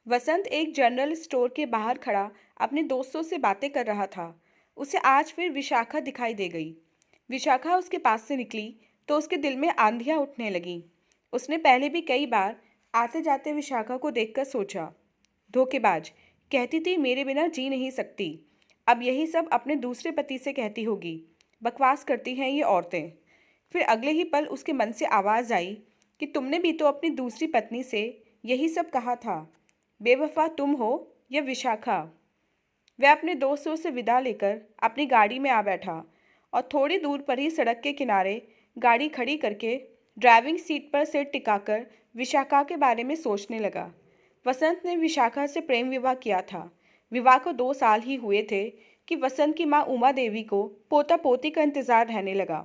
वसंत एक general store के बाहर खड़ा अपने दोस्तों से बातें कर रहा था। उसे आज फिर विशाखा दिखाई दे गई। विशाखा उसके पास से निकली तो उसके दिल में आंधियां उठने लगीं। उसने पहले भी कई बार आते जाते विशाखा को देखकर सोचा, धोखेबाज, कहती थी मेरे बिना जी नहीं सकती। अब यही सब अपने दूसरे पति से कहती होगी। बकवास करती हैं ये औरतें। फिर अगले ही पल उसके मन से आवाज़ आई कि तुमने भी तो अपनी दूसरी पत्नी से यही सब कहा था। बेवफा तुम हो या विशाखा। वह अपने दोस्तों से विदा लेकर अपनी गाड़ी में आ बैठा और थोड़ी दूर पर ही सड़क के किनारे गाड़ी खड़ी करके ड्राइविंग सीट पर सिर टिकाकर विशाखा के बारे में सोचने लगा। वसंत ने विशाखा से प्रेम विवाह किया था। विवाह को 2 साल ही हुए थे कि वसंत की माँ उमा देवी को पोता पोती का इंतजार रहने लगा।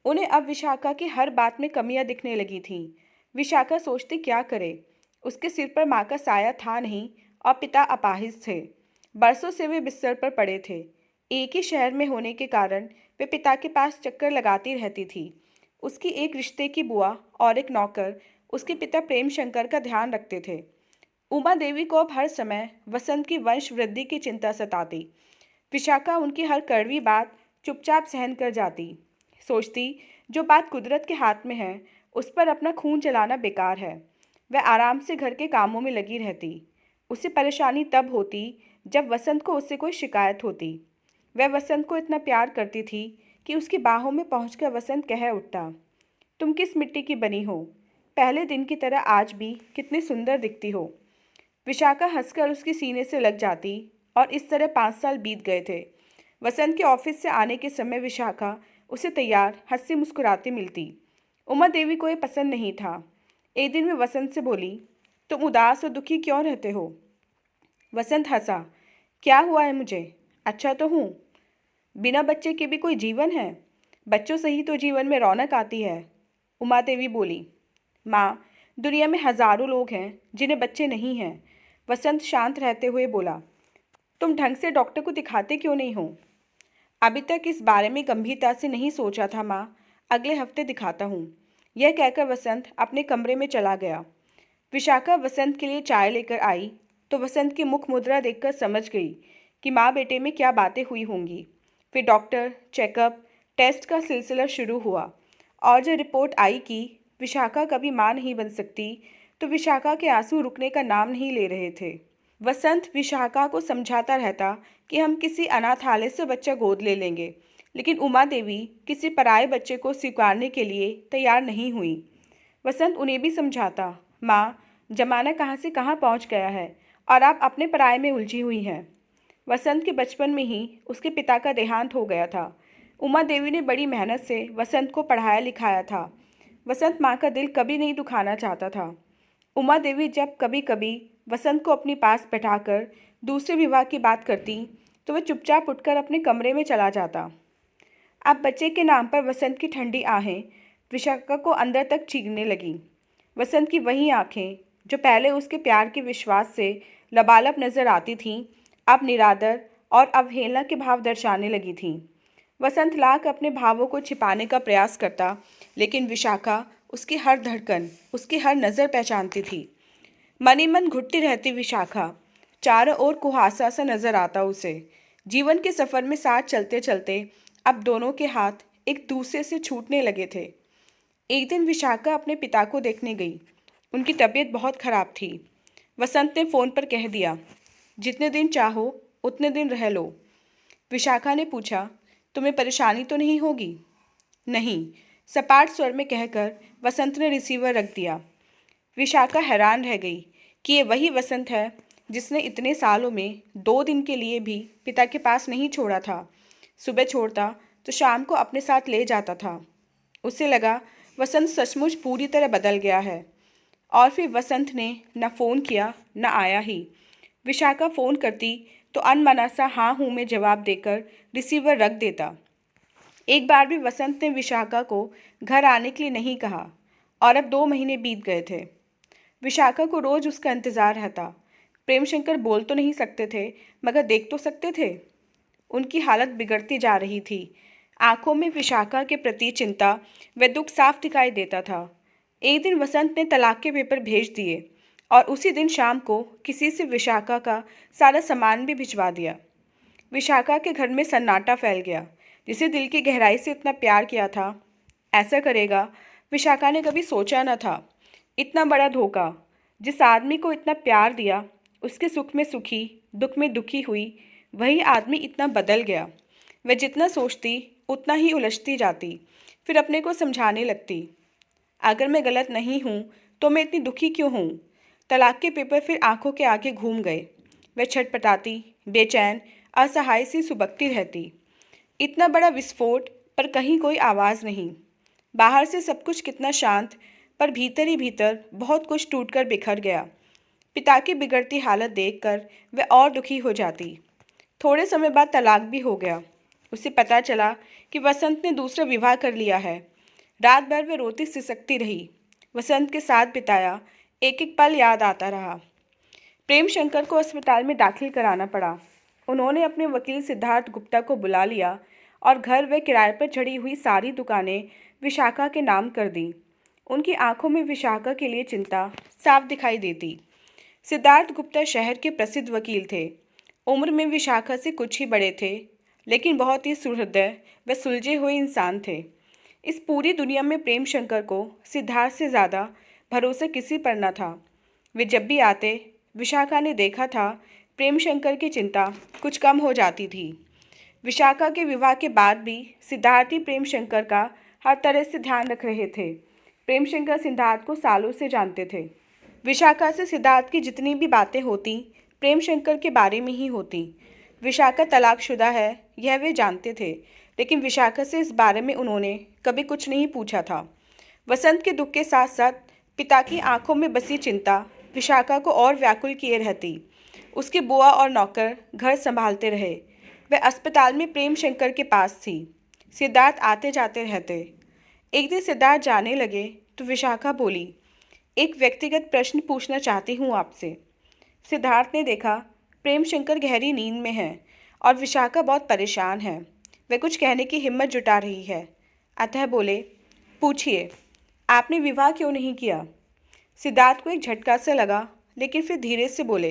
उन्हें अब विशाखा की हर बात में कमियां दिखने लगी थीं। विशाखा सोचती क्या करे। उसके सिर पर माँ का साया था नहीं और पिता अपाहिज थे। बरसों से वे बिस्तर पर पड़े थे। एक ही शहर में होने के कारण वे पिता के पास चक्कर लगाती रहती थी। उसकी एक रिश्ते की बुआ और एक नौकर उसके पिता प्रेम शंकर का ध्यान रखते थे। उमा देवी को अब हर समय वसंत की वंश वृद्धि की चिंता सताती। विशाखा उनकी हर कड़वी बात चुपचाप सहन कर जाती। सोचती, जो बात कुदरत के हाथ में है उस पर अपना खून चलाना बेकार है। वह आराम से घर के कामों में लगी रहती। उसे परेशानी तब होती जब वसंत को उससे कोई शिकायत होती। वह वसंत को इतना प्यार करती थी कि उसकी बाहों में पहुंचकर वसंत कह उठता, तुम किस मिट्टी की बनी हो, पहले दिन की तरह आज भी कितनी सुंदर दिखती हो। विशाखा हंसकर उसके सीने से लग जाती और इस तरह 5 साल बीत गए थे। वसंत के ऑफिस से आने के समय विशाखा उसे तैयार हंसी मुस्कुराती मिलती। उमा देवी को यह पसंद नहीं था। एक दिन मैं वसंत से बोली, तुम उदास और दुखी क्यों रहते हो? वसंत हंसा, क्या हुआ है मुझे? अच्छा तो हूँ। बिना बच्चे के भी कोई जीवन है। बच्चों से ही तो जीवन में रौनक आती है। उमा देवी बोली, माँ, दुनिया में हजारों लोग हैं जिन्हें बच्चे नहीं हैं। वसंत शांत रहते हुए बोला, तुम ढंग से डॉक्टर को दिखाते क्यों नहीं हो? अभी तक इस बारे में गंभीरता से नहीं सोचा था माँ, अगले हफ्ते दिखाता हूँ। यह कहकर वसंत अपने कमरे में चला गया। विशाखा वसंत के लिए चाय लेकर आई तो वसंत की मुख मुद्रा देखकर समझ गई कि माँ बेटे में क्या बातें हुई होंगी। फिर डॉक्टर, चेकअप, टेस्ट का सिलसिला शुरू हुआ और जब रिपोर्ट आई कि विशाखा कभी माँ नहीं बन सकती तो विशाखा के आंसू रुकने का नाम नहीं ले रहे थे। वसंत विशाखा को समझाता रहता कि हम किसी अनाथालय से बच्चा गोद ले लेंगे, लेकिन उमा देवी किसी पराये बच्चे को स्वीकारने के लिए तैयार नहीं हुई। वसंत उन्हें भी समझाता, माँ, जमाना कहाँ से कहाँ पहुँच गया है और आप अपने पराये में उलझी हुई हैं। वसंत के बचपन में ही उसके पिता का देहांत हो गया था। उमा देवी ने बड़ी मेहनत से वसंत को पढ़ाया लिखाया था। वसंत माँ का दिल कभी नहीं दुखाना चाहता था। उमा देवी जब कभी कभी वसंत को अपने पास बैठाकर दूसरे विवाह की बात करती तो वह चुपचाप उठकर अपने कमरे में चला जाता। अब बच्चे के नाम पर वसंत की ठंडी आहें विशाखा को अंदर तक चीरने लगीं। वसंत की वही आंखें जो पहले उसके प्यार के विश्वास से लबालब नजर आती थीं, अब निरादर और अवहेलना के भाव दर्शाने लगी थीं। वसंत लाख अपने भावों को छिपाने का प्रयास करता, लेकिन विशाखा उसकी हर धड़कन, उसकी हर नज़र पहचानती थी। मन ही मन घुटती रहती विशाखा। चारों ओर कुहासा सा नजर आता उसे। जीवन के सफर में साथ चलते चलते अब दोनों के हाथ एक दूसरे से छूटने लगे थे। एक दिन विशाखा अपने पिता को देखने गई। उनकी तबीयत बहुत खराब थी। वसंत ने फ़ोन पर कह दिया, जितने दिन चाहो उतने दिन रह लो। विशाखा ने पूछा, तुम्हें परेशानी तो नहीं होगी? नहीं, सपाट स्वर में कहकर वसंत ने रिसीवर रख दिया। विशाखा हैरान रह गई कि ये वही वसंत है जिसने इतने सालों में 2 दिन के लिए भी पिता के पास नहीं छोड़ा था। सुबह छोड़ता तो शाम को अपने साथ ले जाता था। उसे लगा वसंत सचमुच पूरी तरह बदल गया है। और फिर वसंत ने न फ़ोन किया न आया ही। विशाखा फ़ोन करती तो अनमना सा हाँ हूँ में जवाब देकर रिसीवर रख देता। एक बार भी वसंत ने विशाखा को घर आने के लिए नहीं कहा और अब 2 महीने बीत गए थे। विशाखा को रोज उसका इंतजार रहता। प्रेम शंकर बोल तो नहीं सकते थे, मगर देख तो सकते थे। उनकी हालत बिगड़ती जा रही थी। आंखों में विशाखा के प्रति चिंता व दुख साफ दिखाई देता था। एक दिन वसंत ने तलाक के पेपर भेज दिए और उसी दिन शाम को किसी से विशाखा का सारा सामान भी भिजवा दिया। विशाखा के घर में सन्नाटा फैल गया। जिसे दिल की गहराई से इतना प्यार किया था, ऐसा करेगा, विशाखा ने कभी सोचा न था। इतना बड़ा धोखा। जिस आदमी को इतना प्यार दिया, उसके सुख में सुखी, दुख में दुखी हुई, वही आदमी इतना बदल गया। वह जितना सोचती उतना ही उलझती जाती, फिर अपने को समझाने लगती, अगर मैं गलत नहीं हूँ तो मैं इतनी दुखी क्यों हूँ। तलाक के पेपर फिर आंखों के आगे घूम गए। वह छटपटाती, बेचैन, असहाय सी सुबकती रहती। इतना बड़ा विस्फोट, पर कहीं कोई आवाज़ नहीं। बाहर से सब कुछ कितना शांत, पर भीतर ही भीतर बहुत कुछ टूटकर बिखर गया। पिता की बिगड़ती हालत देखकर वह और दुखी हो जाती। थोड़े समय बाद तलाक भी हो गया। उसे पता चला कि वसंत ने दूसरा विवाह कर लिया है। रात भर वह रोती सिसकती रही। वसंत के साथ बिताया एक एक पल याद आता रहा। प्रेम शंकर को अस्पताल में दाखिल कराना पड़ा। उन्होंने अपने वकील सिद्धार्थ गुप्ता को बुला लिया और घर व किराए पर चढ़ी हुई सारी दुकानें विशाखा के नाम कर दी। उनकी आंखों में विशाखा के लिए चिंता साफ दिखाई देती। सिद्धार्थ गुप्ता शहर के प्रसिद्ध वकील थे। उम्र में विशाखा से कुछ ही बड़े थे, लेकिन बहुत ही सुहृदय व सुलझे हुए इंसान थे। इस पूरी दुनिया में प्रेम शंकर को सिद्धार्थ से ज़्यादा भरोसा किसी पर न था। वे जब भी आते, विशाखा ने देखा था, प्रेम शंकर की चिंता कुछ कम हो जाती थी। विशाखा के विवाह के बाद भी सिद्धार्थ ही प्रेम शंकर का हर तरह से ध्यान रख रहे थे। प्रेम शंकर सिद्धार्थ को सालों से जानते थे। विशाखा से सिद्धार्थ की जितनी भी बातें होती, प्रेम शंकर के बारे में ही होती। विशाखा तलाकशुदा है, यह वे जानते थे, लेकिन विशाखा से इस बारे में उन्होंने कभी कुछ नहीं पूछा था। वसंत के दुख के साथ साथ पिता की आंखों में बसी चिंता विशाखा को और व्याकुल किए रहती। उसके बुआ और नौकर घर संभालते रहे। वह अस्पताल में प्रेम शंकर के पास थी। सिद्धार्थ आते जाते रहते। एक दिन सिद्धार्थ जाने लगे तो विशाखा बोली, एक व्यक्तिगत प्रश्न पूछना चाहती हूँ आपसे। सिद्धार्थ ने देखा प्रेम शंकर गहरी नींद में है और विशाखा बहुत परेशान है। वह कुछ कहने की हिम्मत जुटा रही है, अतः बोले, पूछिए, आपने विवाह क्यों नहीं किया। सिद्धार्थ को एक झटका सा लगा, लेकिन फिर धीरे से बोले,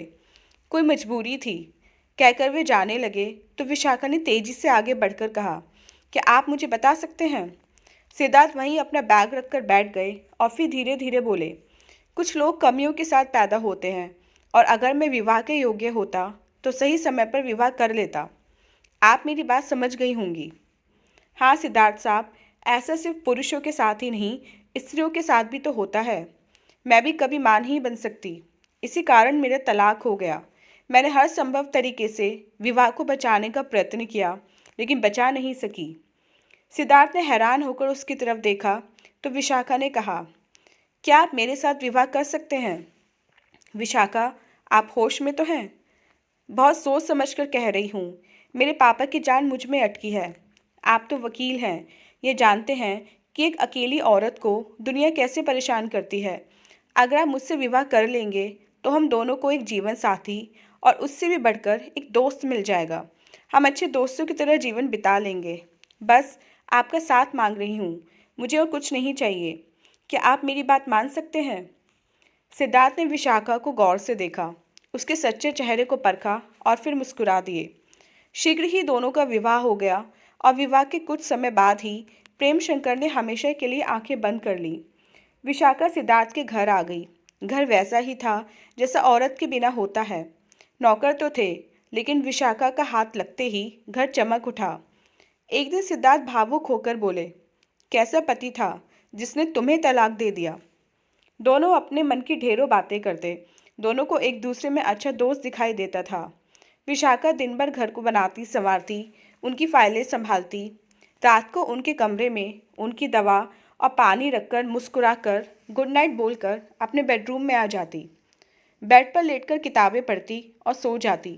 कोई मजबूरी थी। कहकर वे जाने लगे तो विशाखा ने तेजी से आगे बढ़कर कहा, क्या आप मुझे बता सकते हैं। सिद्धार्थ वहीं अपना बैग रखकर बैठ गए और फिर धीरे धीरे बोले, कुछ लोग कमियों के साथ पैदा होते हैं और अगर मैं विवाह के योग्य होता तो सही समय पर विवाह कर लेता। आप मेरी बात समझ गई होंगी। हाँ सिद्धार्थ साहब, ऐसा सिर्फ पुरुषों के साथ ही नहीं, स्त्रियों के साथ भी तो होता है। मैं भी कभी मां नहीं बन सकती, इसी कारण मेरा तलाक हो गया। मैंने हर संभव तरीके से विवाह को बचाने का प्रयत्न किया, लेकिन बचा नहीं सकी। सिद्धार्थ ने हैरान होकर उसकी तरफ देखा तो विशाखा ने कहा, क्या आप मेरे साथ विवाह कर सकते हैं। विशाखा, आप होश में तो हैं। बहुत सोच समझकर कह रही हूँ। मेरे पापा की जान मुझ में अटकी है। आप तो वकील हैं, ये जानते हैं कि एक अकेली औरत को दुनिया कैसे परेशान करती है। अगर आप मुझसे विवाह कर लेंगे तो हम दोनों को एक जीवन साथी और उससे भी बढ़कर एक दोस्त मिल जाएगा। हम अच्छे दोस्तों की तरह जीवन बिता लेंगे। बस आपका साथ मांग रही हूँ, मुझे और कुछ नहीं चाहिए। क्या आप मेरी बात मान सकते हैं। सिद्धार्थ ने विशाखा को गौर से देखा, उसके सच्चे चेहरे को परखा और फिर मुस्कुरा दिए। शीघ्र ही दोनों का विवाह हो गया और विवाह के कुछ समय बाद ही प्रेम शंकर ने हमेशा के लिए आंखें बंद कर ली। विशाखा सिद्धार्थ के घर आ गई। घर वैसा ही था जैसा औरत के बिना होता है। नौकर तो थे, लेकिन विशाखा का हाथ लगते ही घर चमक उठा। एक दिन सिद्धार्थ भावुक होकर बोले, कैसा पति था जिसने तुम्हें तलाक दे दिया। दोनों अपने मन की ढेरों बातें करते। दोनों को एक दूसरे में अच्छा दोस्त दिखाई देता था। विशाखा दिन भर घर को बनाती संवारती, उनकी फाइलें संभालती। रात को उनके कमरे में उनकी दवा और पानी रखकर मुस्कुराकर गुड नाइट बोलकर अपने बेडरूम में आ जाती। बेड पर लेटकर किताबें पढ़ती और सो जाती।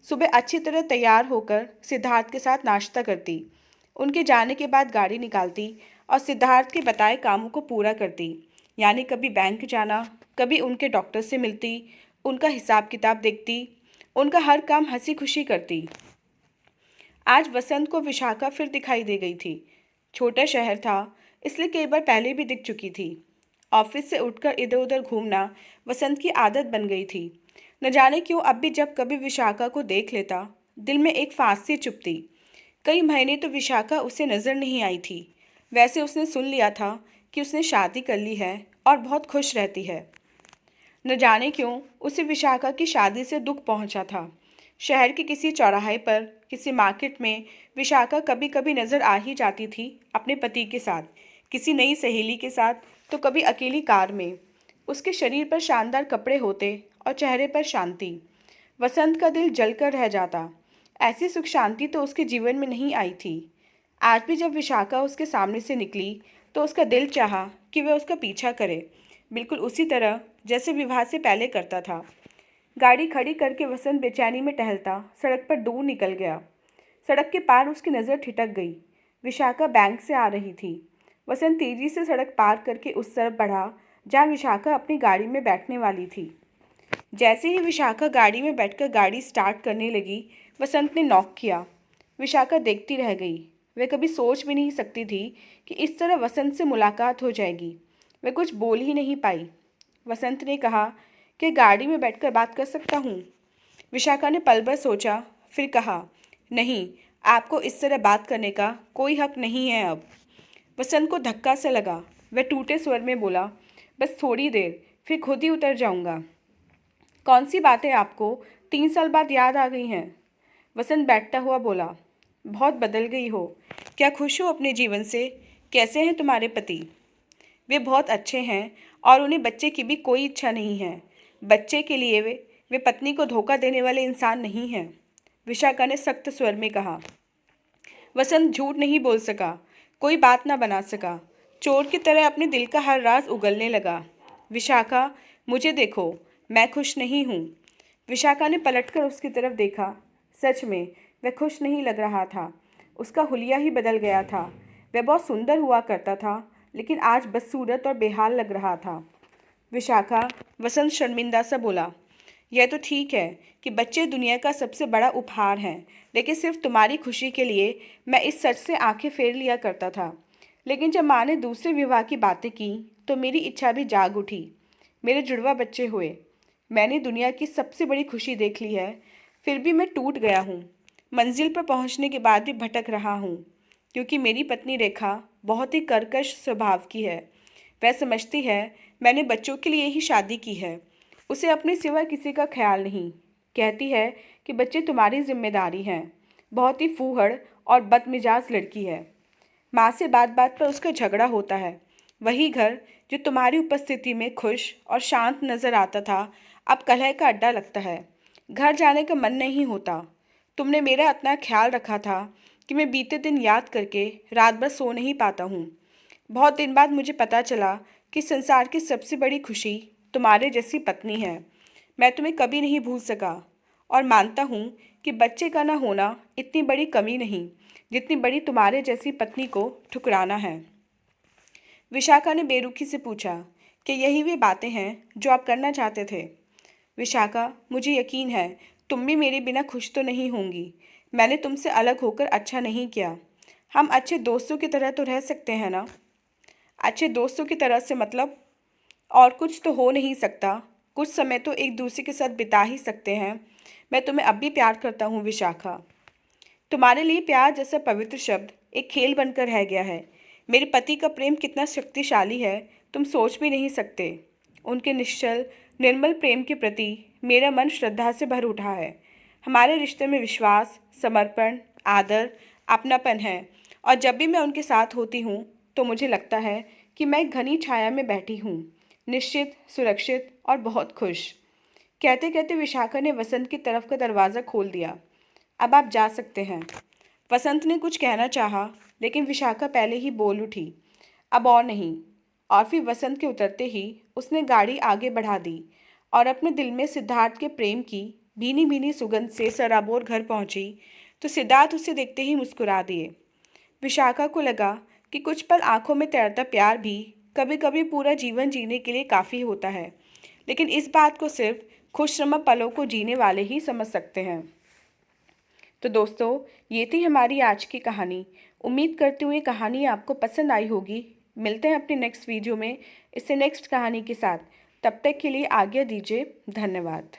सुबह अच्छी तरह तैयार होकर सिद्धार्थ के साथ नाश्ता करती। उनके जाने के बाद गाड़ी निकालती और सिद्धार्थ के बताए कामों को पूरा करती, यानी कभी बैंक जाना, कभी उनके डॉक्टर से मिलती, उनका हिसाब किताब देखती, उनका हर काम हंसी खुशी करती। आज वसंत को विशाखा फिर दिखाई दे गई थी। छोटा शहर था, इसलिए कई बार पहले भी दिख चुकी थी। ऑफिस से उठकर इधर उधर घूमना वसंत की आदत बन गई थी। न जाने क्यों अब भी जब कभी विशाखा को देख लेता, दिल में एक फांस सी चुभती। कई महीने तो विशाखा उसे नज़र नहीं आई थी। वैसे उसने सुन लिया था कि उसने शादी कर ली है और बहुत खुश रहती है। न जाने क्यों उसे विशाखा की शादी से दुख पहुंचा था। शहर के किसी चौराहे पर, किसी मार्केट में विशाखा कभी कभी नजर आ ही जाती थी अपने पति के साथ, किसी नई सहेली के साथ, तो कभी अकेली कार में। उसके शरीर पर शानदार कपड़े होते और चेहरे पर शांति। वसंत का दिल जलकर रह जाता। ऐसी सुख शांति तो उसके जीवन में नहीं आई थी। आज भी जब विशाखा उसके सामने से निकली तो उसका दिल चाहा कि वह उसका पीछा करे, बिल्कुल उसी तरह जैसे विवाह से पहले करता था। गाड़ी खड़ी करके वसंत बेचैनी में टहलता सड़क पर दूर निकल गया। सड़क के पार उसकी नज़र ठिठक गई। विशाखा बैंक से आ रही थी। वसंत तेजी से सड़क पार करके उस तरफ बढ़ा जहाँ विशाखा अपनी गाड़ी में बैठने वाली थी। जैसे ही विशाखा गाड़ी में बैठकर गाड़ी स्टार्ट करने लगी, वसंत ने नॉक किया। विशाखा देखती रह गई। वह कभी सोच भी नहीं सकती थी कि इस तरह वसंत से मुलाकात हो जाएगी। वह कुछ बोल ही नहीं पाई। वसंत ने कहा कि गाड़ी में बैठकर बात कर सकता हूँ। विशाखा ने पल भर सोचा, फिर कहा, नहीं, आपको इस तरह बात करने का कोई हक नहीं है अब। वसंत को धक्का सा लगा। वह टूटे स्वर में बोला, बस थोड़ी देर, फिर खुद ही उतर जाऊंगा। कौन सी बातें आपको 3 साल बाद याद आ गई हैं? वसंत बैठता हुआ बोला, बहुत बदल गई हो। क्या खुश हो अपने जीवन से? कैसे हैं तुम्हारे पति? वे बहुत अच्छे हैं और उन्हें बच्चे की भी कोई इच्छा नहीं है। बच्चे के लिए वे पत्नी को धोखा देने वाले इंसान नहीं हैं, विशाखा ने सख्त स्वर में कहा। वसंत झूठ नहीं बोल सका, कोई बात ना बना सका। चोर की तरह अपने दिल का हर राज उगलने लगा। विशाखा, मुझे देखो, मैं खुश नहीं हूँ। विशाखा ने पलटकर उसकी तरफ देखा। सच में वह खुश नहीं लग रहा था। उसका हुलिया ही बदल गया था। वह बहुत सुंदर हुआ करता था, लेकिन आज बदसूरत और बेहाल लग रहा था। विशाखा, वसंत शर्मिंदा सा बोला, यह तो ठीक है कि बच्चे दुनिया का सबसे बड़ा उपहार हैं, लेकिन सिर्फ तुम्हारी खुशी के लिए मैं इस सच से आंखें फेर लिया करता था। लेकिन जब माँ ने दूसरे विवाह की बातें की तो मेरी इच्छा भी जाग उठी। मेरे जुड़वा बच्चे हुए। मैंने दुनिया की सबसे बड़ी खुशी देख ली है, फिर भी मैं टूट गया हूँ। मंजिल पर पहुँचने के बाद भी भटक रहा हूँ, क्योंकि मेरी पत्नी रेखा बहुत ही कर्कश स्वभाव की है। वह समझती है मैंने बच्चों के लिए ही शादी की है। उसे अपने सिवा किसी का ख्याल नहीं। कहती है कि बच्चे तुम्हारी जिम्मेदारी हैं। बहुत ही फूहड़ और बदमिजाज लड़की है। माँ से बात बात पर उसका झगड़ा होता है। वही घर जो तुम्हारी उपस्थिति में खुश और शांत नजर आता था, अब कलह का अड्डा लगता है। घर जाने का मन नहीं होता। तुमने मेरा इतना ख्याल रखा था कि मैं बीते दिन याद करके रात भर सो नहीं पाता हूँ। बहुत दिन बाद मुझे पता चला कि संसार की सबसे बड़ी खुशी तुम्हारे जैसी पत्नी है। मैं तुम्हें कभी नहीं भूल सका और मानता हूँ कि बच्चे का ना होना इतनी बड़ी कमी नहीं जितनी बड़ी तुम्हारे जैसी पत्नी को ठुकराना है। विशाखा ने बेरुखी से पूछा कि यही वे बातें हैं जो आप करना चाहते थे? विशाखा, मुझे यकीन है तुम भी मेरे बिना खुश तो नहीं होंगी। मैंने तुमसे अलग होकर अच्छा नहीं किया। हम अच्छे दोस्तों की तरह तो रह सकते हैं ना? अच्छे दोस्तों की तरह से मतलब? और कुछ तो हो नहीं सकता। कुछ समय तो एक दूसरे के साथ बिता ही सकते हैं। मैं तुम्हें अब भी प्यार करता हूँ विशाखा। तुम्हारे लिए प्यार जैसा पवित्र शब्द एक खेल बनकर रह गया है। मेरे पति का प्रेम कितना शक्तिशाली है तुम सोच भी नहीं सकते। उनके निश्चल निर्मल प्रेम के प्रति मेरा मन श्रद्धा से भर उठा है। हमारे रिश्ते में विश्वास, समर्पण, आदर, अपनापन है और जब भी मैं उनके साथ होती हूँ तो मुझे लगता है कि मैं एक घनी छाया में बैठी हूँ, निश्चित, सुरक्षित और बहुत खुश। कहते कहते विशाखा ने वसंत की तरफ का दरवाज़ा खोल दिया। अब आप जा सकते हैं। वसंत ने कुछ कहना चाहा, लेकिन विशाखा पहले ही बोल उठी, अब और नहीं। और फिर वसंत के उतरते ही उसने गाड़ी आगे बढ़ा दी और अपने दिल में सिद्धार्थ के प्रेम की भीनी भीनी सुगंध से सराबोर घर पहुंची तो सिद्धार्थ उसे देखते ही मुस्कुरा दिए। विशाखा को लगा कि कुछ पल आंखों में तैरता प्यार भी कभी कभी पूरा जीवन जीने के लिए काफ़ी होता है, लेकिन इस बात को सिर्फ खुशनुमा पलों को जीने वाले ही समझ सकते हैं। तो दोस्तों, ये थी हमारी आज की कहानी। उम्मीद करती हूँ ये कहानी आपको पसंद आई होगी। मिलते हैं अपने नेक्स्ट वीडियो में इससे नेक्स्ट कहानी के साथ। तब तक के लिए आज्ञा दीजिए। धन्यवाद।